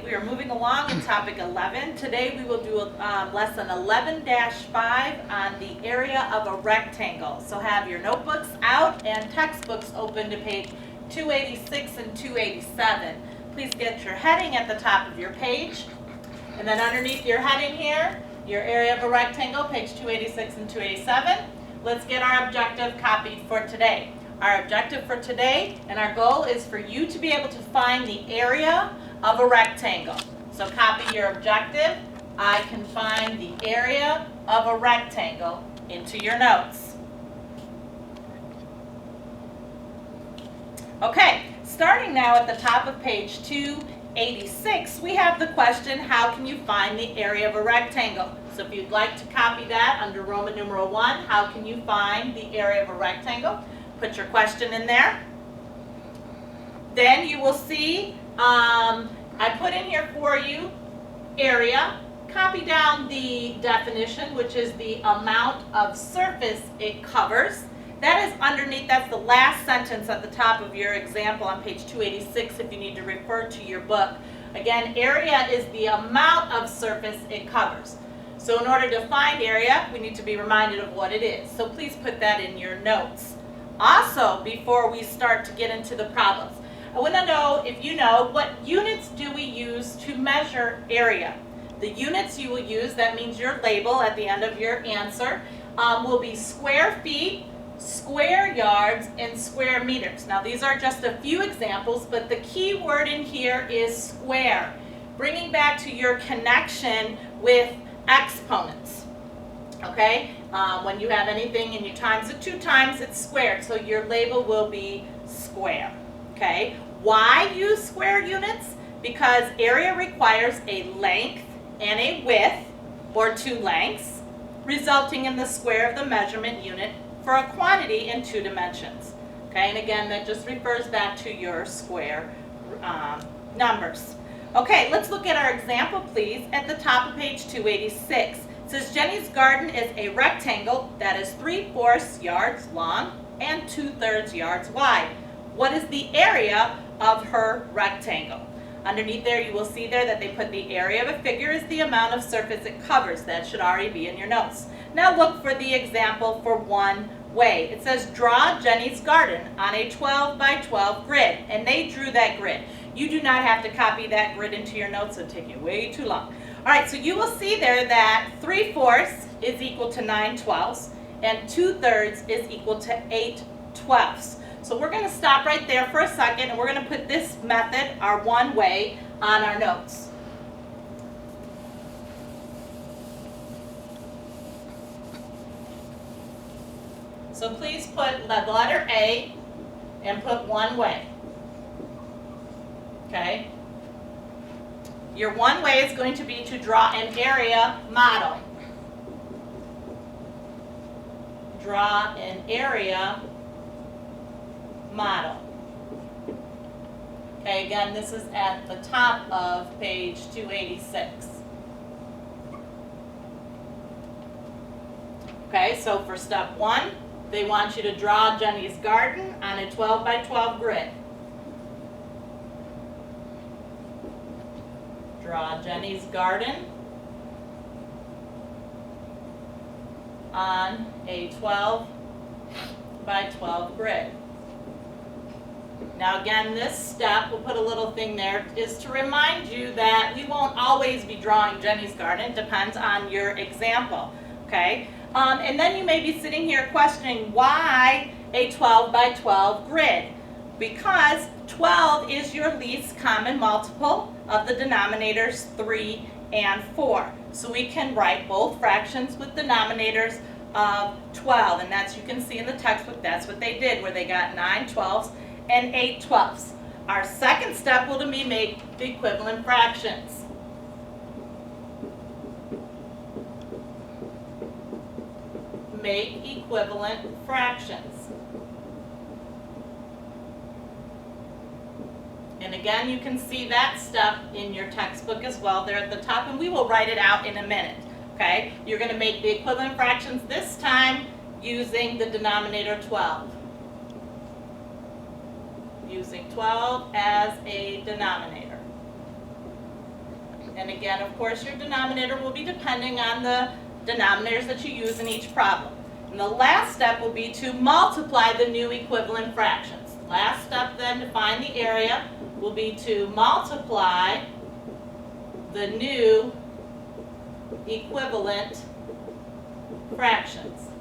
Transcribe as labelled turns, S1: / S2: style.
S1: we are moving along in topic 11. Today we will do lesson 11-5 on the area of a rectangle. So have your notebooks out and textbooks open to page 286 and 287. Please get your heading at the top of your page. And then underneath your heading here, your area of a rectangle, page 286 and 287. Let's get our objective copied for today. Our objective for today and our goal is for you to be able to find the area of a rectangle. So copy your objective. I can find the area of a rectangle into your notes. Okay, starting now at the top of page 286, we have the question, how can you find the area of a rectangle? So if you'd like to copy that under Roman numeral 1, how can you find the area of a rectangle? Put your question in there. Then you will see, I put in here for you, area. Copy down the definition, which is the amount of surface it covers. That is underneath, that's the last sentence at the top of your example on page 286 if you need to refer to your book. Again, area is the amount of surface it covers. So in order to find area, we need to be reminded of what it is. So please put that in your notes. Also, before we start to get into the problems, I want to know if you know what units do we use to measure area. The units you will use, that means your label at the end of your answer, will be square feet, square yards, and square meters. Now these are just a few examples, but the key word in here is square, bringing back to your connection with exponents. Okay, when you have anything and you times it 2 times, it's squared, so your label will be square. Okay, why use square units? Because area requires a length and a width, or 2 lengths, resulting in the square of the measurement unit for a quantity in 2 dimensions. Okay, and again, that just refers back to your square numbers. Okay, let's look at our example, please, at the top of page 286. It says Jenny's garden is a rectangle that is 3/4 yards long and 2/3 yards wide. What is the area of her rectangle? Underneath there, you will see there that they put the area of a figure is the amount of surface it covers. That should already be in your notes. Now look for the example for one way. It says draw Jenny's garden on a 12 by 12 grid, and they drew that grid. You do not have to copy that grid into your notes, it would take you way too long. All right, so you will see there that 3/4 is equal to 9/12 and 2/3 is equal to 8/12. So we're going to stop right there for a second and we're going to put this method, our one way, on our notes. So please put the letter A and put one way. Okay? Your one way is going to be to draw an area model. Draw an area model. Okay, again, this is at the top of page 286. Okay, so for step 1, they want you to draw Jenny's garden on a 12 by 12 grid. Draw Jenny's garden on a 12 by 12 grid. Now again, this step, we'll put a little thing there, is to remind you that we won't always be drawing Jenny's garden. It depends on your example. Okay? And then you may be sitting here questioning why a 12 by 12 grid? Because 12 is your least common multiple of the denominators 3 and 4. So we can write both fractions with denominators of 12. And that's, you can see in the textbook, that's what they did, where they got 9/12 and 8/12. Our second step will be make the equivalent fractions. Make equivalent fractions. And again, you can see that step in your textbook as well there at the top, and we will write it out in a minute. Okay? You're going to make the equivalent fractions this time using the denominator 12. Using 12 as a denominator. And again, of course, your denominator will be depending on the denominators that you use in each problem. And the last step will be to multiply the new equivalent fractions. Last step then to find the area will be to multiply the new equivalent fractions.